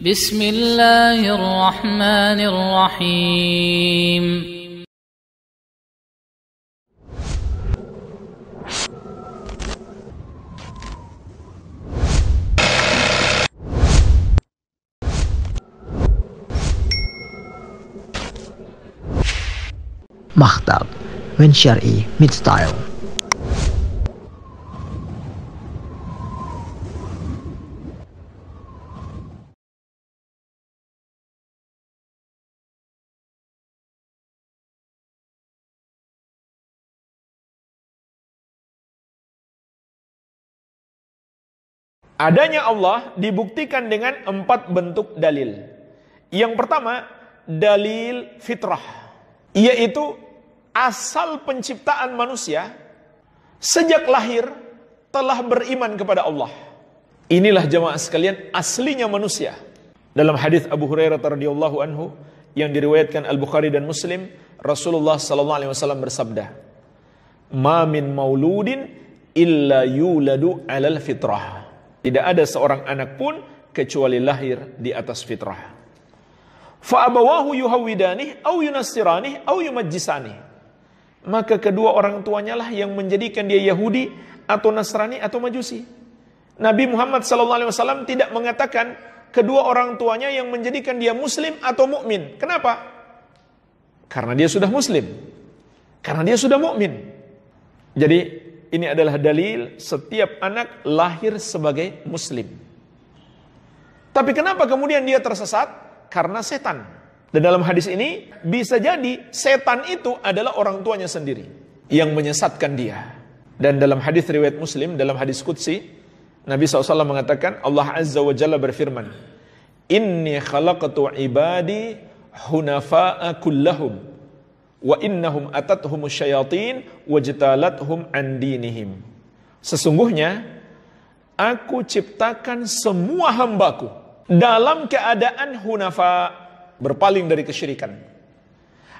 Bismillahirrahmanirrahim. Makhtab, when Syar'i meets style. Adanya Allah dibuktikan dengan 4 bentuk dalil. Yang pertama, dalil fitrah, yaitu asal penciptaan manusia sejak lahir telah beriman kepada Allah. Inilah jemaah sekalian aslinya manusia. Dalam hadis Abu Hurairah radhiyallahu anhu yang diriwayatkan Al-Bukhari dan Muslim, Rasulullah sallallahu alaihi wasallam bersabda, "Ma min mauludin illa yuladu 'alal fitrah." Tidak ada seorang anak pun kecuali lahir di atas fitrah. Fa abawahu yuhawwidanihi aw yunassiranihi aw yumajjisanihi. Maka kedua orang tuanya lah yang menjadikan dia Yahudi atau Nasrani atau Majusi. Nabi Muhammad sallallahu alaihi wasallam tidak mengatakan kedua orang tuanya yang menjadikan dia muslim atau mukmin. Kenapa? Karena dia sudah muslim. Karena dia sudah mukmin. Jadi ini adalah dalil setiap anak lahir sebagai muslim. Tapi kenapa kemudian dia tersesat? Karena setan. Dan dalam hadis ini bisa jadi setan itu adalah orang tuanya sendiri yang menyesatkan dia. Dan dalam hadis riwayat Muslim, dalam hadis qudsi, Nabi SAW mengatakan, Allah Azza wa Jalla berfirman, Inni khalaqtu ibadi hunafa'a kullahum wa innahum atathumus syayatin wajtalathum an dinihim. Sesungguhnya aku ciptakan semua hambaku dalam keadaan hunafa, berpaling dari kesyirikan,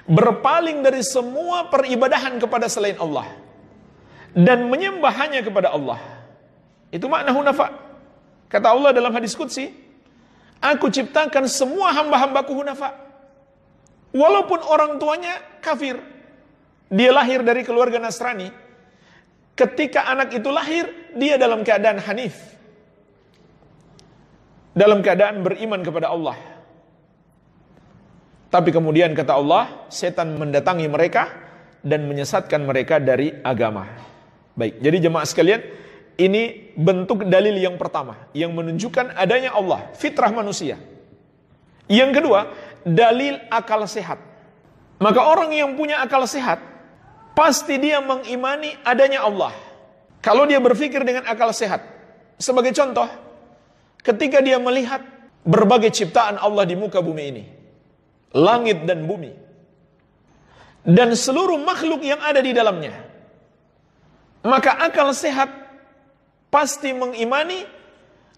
berpaling dari semua peribadahan kepada selain Allah dan menyembah hanya kepada Allah. Itu makna hunafa. Kata Allah dalam hadis qudsi, aku ciptakan semua hamba-hambaku hunafa. Walaupun orang tuanya kafir, dia lahir dari keluarga Nasrani. Ketika anak itu lahir, dia dalam keadaan hanif, dalam keadaan beriman kepada Allah. Tapi kemudian kata Allah, setan mendatangi mereka dan menyesatkan mereka dari agama. Baik, jadi jemaah sekalian, ini bentuk dalil yang pertama yang menunjukkan adanya Allah, fitrah manusia. Yang kedua, dalil akal sehat. Maka orang yang punya akal sehat, pasti dia mengimani adanya Allah. Kalau dia berpikir dengan akal sehat. Sebagai contoh, ketika dia melihat berbagai ciptaan Allah di muka bumi ini, langit dan bumi, dan seluruh makhluk yang ada di dalamnya, maka akal sehat pasti mengimani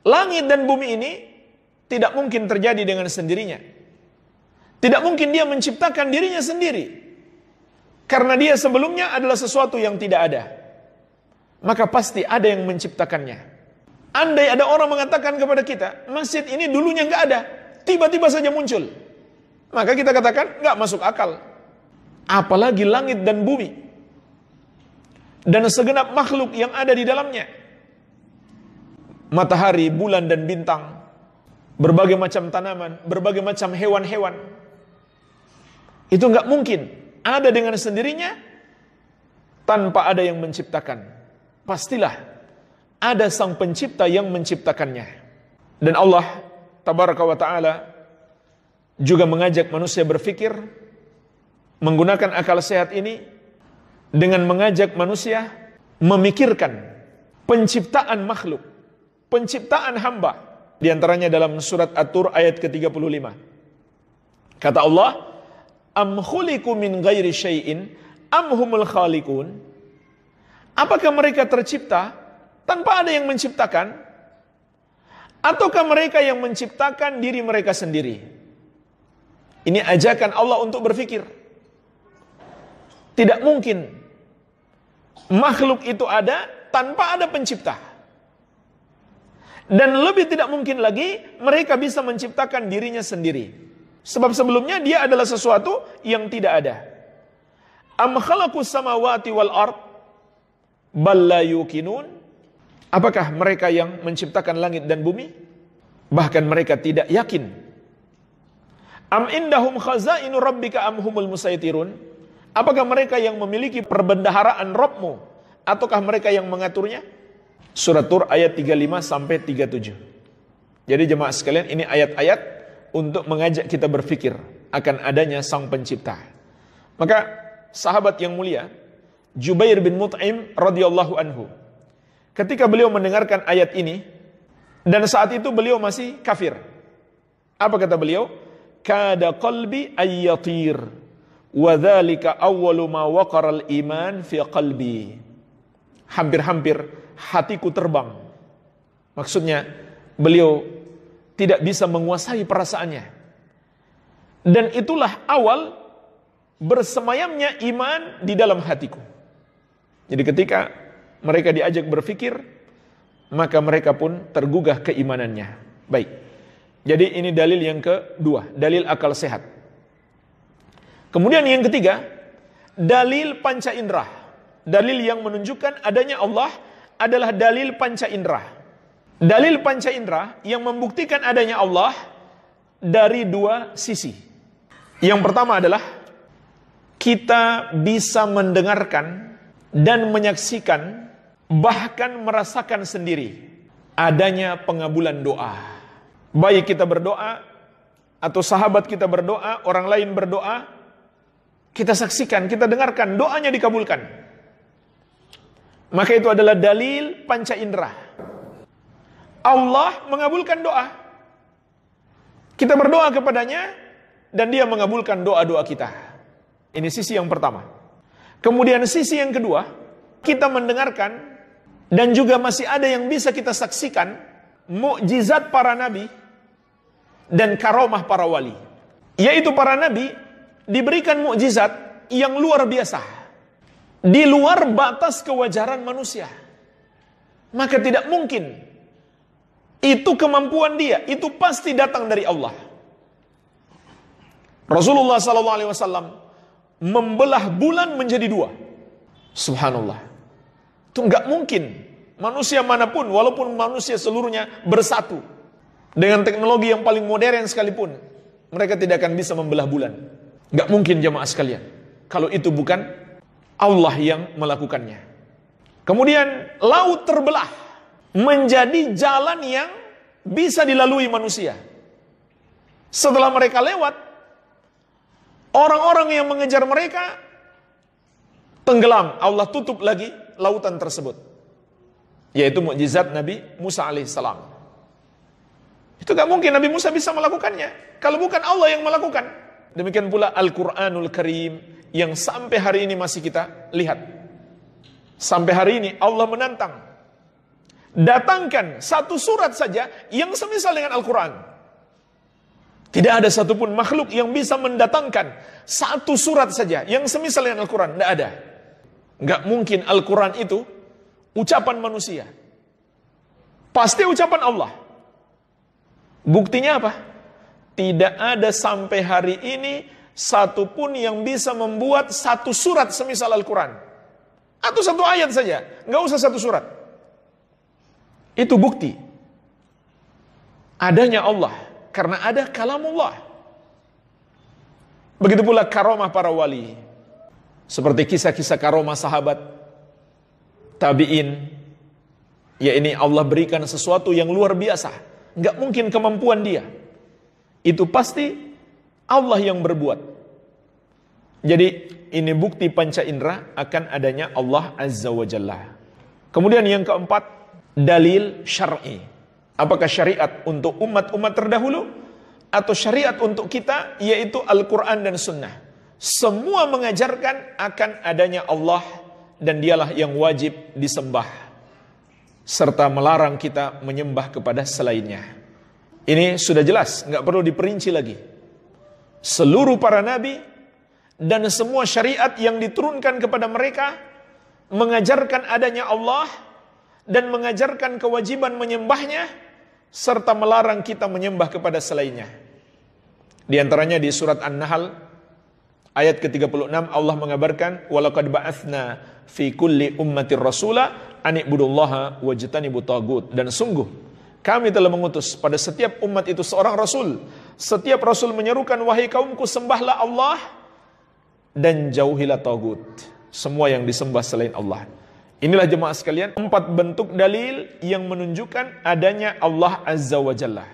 langit dan bumi ini tidak mungkin terjadi dengan sendirinya. Tidak mungkin dia menciptakan dirinya sendiri. Karena dia sebelumnya adalah sesuatu yang tidak ada. Maka pasti ada yang menciptakannya. Andai ada orang mengatakan kepada kita, masjid ini dulunya nggak ada, tiba-tiba saja muncul, maka kita katakan nggak masuk akal. Apalagi langit dan bumi dan segenap makhluk yang ada di dalamnya. Matahari, bulan dan bintang, berbagai macam tanaman, berbagai macam hewan-hewan. Itu enggak mungkin ada dengan sendirinya tanpa ada yang menciptakan. Pastilah ada sang pencipta yang menciptakannya. Dan Allah tabaraka wa ta'ala juga mengajak manusia berfikir menggunakan akal sehat ini dengan mengajak manusia memikirkan penciptaan makhluk, penciptaan hamba. Di antaranya dalam surat At-Tur ayat ke-35. Kata Allah, Am khuliqu min ghairi syai'in am humul khaliqun? Apakah mereka tercipta tanpa ada yang menciptakan? Ataukah mereka yang menciptakan diri mereka sendiri? Ini ajakan Allah untuk berfikir. Tidak mungkin makhluk itu ada tanpa ada pencipta. Dan lebih tidak mungkin lagi mereka bisa menciptakan dirinya sendiri. Sebab sebelumnya dia adalah sesuatu yang tidak ada. Am khalaqus samawati wal ard bal la yuqinun. Apakah mereka yang menciptakan langit dan bumi? Bahkan mereka tidak yakin. Am indahum khazainu rabbika am humul musaitirun. Apakah mereka yang memiliki perbendaharaan Rabbmu ataukah mereka yang mengaturnya? Surat Tur ayat 35 sampai 37. Jadi jemaah sekalian, ini ayat-ayat untuk mengajak kita berpikir akan adanya Sang Pencipta. Maka sahabat yang mulia Jubair bin Mut'im radhiyallahu anhu, ketika beliau mendengarkan ayat ini, dan saat itu beliau masih kafir, apa kata beliau? Kada qalbi ayyatir wa dzalika awwalu ma waqara al-iman fi qalbi. Hampir-hampir hatiku terbang. Maksudnya beliau tidak bisa menguasai perasaannya. Dan itulah awal bersemayamnya iman di dalam hatiku. Jadi ketika mereka diajak berpikir, maka mereka pun tergugah keimanannya. Baik. Jadi ini dalil yang kedua, dalil akal sehat. Kemudian yang ketiga, dalil panca indera. Dalil yang menunjukkan adanya Allah adalah dalil panca indera. Dalil panca indera yang membuktikan adanya Allah dari dua sisi. Yang pertama adalah kita bisa mendengarkan dan menyaksikan, bahkan merasakan sendiri adanya pengabulan doa. Baik kita berdoa atau sahabat kita berdoa, orang lain berdoa, kita saksikan, kita dengarkan doanya dikabulkan. Maka itu adalah dalil panca indera. Allah mengabulkan doa. Kita berdoa kepadanya dan dia mengabulkan doa-doa kita. Ini sisi yang pertama. Kemudian sisi yang kedua, kita mendengarkan dan juga masih ada yang bisa kita saksikan mukjizat para nabi dan karomah para wali. Yaitu para nabi diberikan mukjizat yang luar biasa, di luar batas kewajaran manusia. Maka tidak mungkin itu kemampuan dia, itu pasti datang dari Allah. Rasulullah SAW membelah bulan menjadi dua. Subhanallah. Itu enggak mungkin manusia manapun, walaupun manusia seluruhnya bersatu dengan teknologi yang paling modern sekalipun, mereka tidak akan bisa membelah bulan. Enggak mungkin jemaah sekalian, kalau itu bukan Allah yang melakukannya. Kemudian laut terbelah menjadi jalan yang bisa dilalui manusia. Setelah mereka lewat, orang-orang yang mengejar mereka tenggelam. Allah tutup lagi lautan tersebut. Yaitu mukjizat Nabi Musa alaihissalam. Itu gak mungkin Nabi Musa bisa melakukannya kalau bukan Allah yang melakukan. Demikian pula Al-Quranul Karim yang sampai hari ini masih kita lihat. Sampai hari ini Allah menantang, datangkan satu surat saja yang semisal dengan Al-Quran. Tidak ada satupun makhluk yang bisa mendatangkan satu surat saja yang semisal dengan Al-Quran. Tidak ada. Nggak mungkin Al-Quran itu ucapan manusia. Pasti ucapan Allah. Buktinya apa? Tidak ada sampai hari ini satupun yang bisa membuat satu surat semisal Al-Quran. Atau satu ayat saja. Nggak usah satu surat. Itu bukti adanya Allah, karena ada kalamullah. Begitu pula karomah para wali, seperti kisah-kisah karomah sahabat tabi'in. Ya, ini Allah berikan sesuatu yang luar biasa, nggak mungkin kemampuan dia. Itu pasti Allah yang berbuat. Jadi ini bukti panca indera akan adanya Allah Azza wa Jalla. Kemudian yang keempat, dalil syar'i. Apakah syariat untuk umat-umat terdahulu atau syariat untuk kita, yaitu Al-Quran dan Sunnah. Semua mengajarkan akan adanya Allah dan dialah yang wajib disembah, serta melarang kita menyembah kepada selainnya. Ini sudah jelas, nggak perlu diperinci lagi. Seluruh para nabi dan semua syariat yang diturunkan kepada mereka mengajarkan adanya Allah dan mengajarkan kewajiban menyembahnya serta melarang kita menyembah kepada selainnya. Di antaranya di surat An-Nahl ayat ke-36 Allah mengabarkan walaqad ba'atsna fi kulli ummatir rasula an ibudullaha wajtanibut tagut, dan sungguh kami telah mengutus pada setiap umat itu seorang rasul. Setiap rasul menyerukan, wahai kaumku, sembahlah Allah dan jauhilah tagut, semua yang disembah selain Allah. Inilah jemaah sekalian 4 bentuk dalil yang menunjukkan adanya Allah Azza wa Jalla.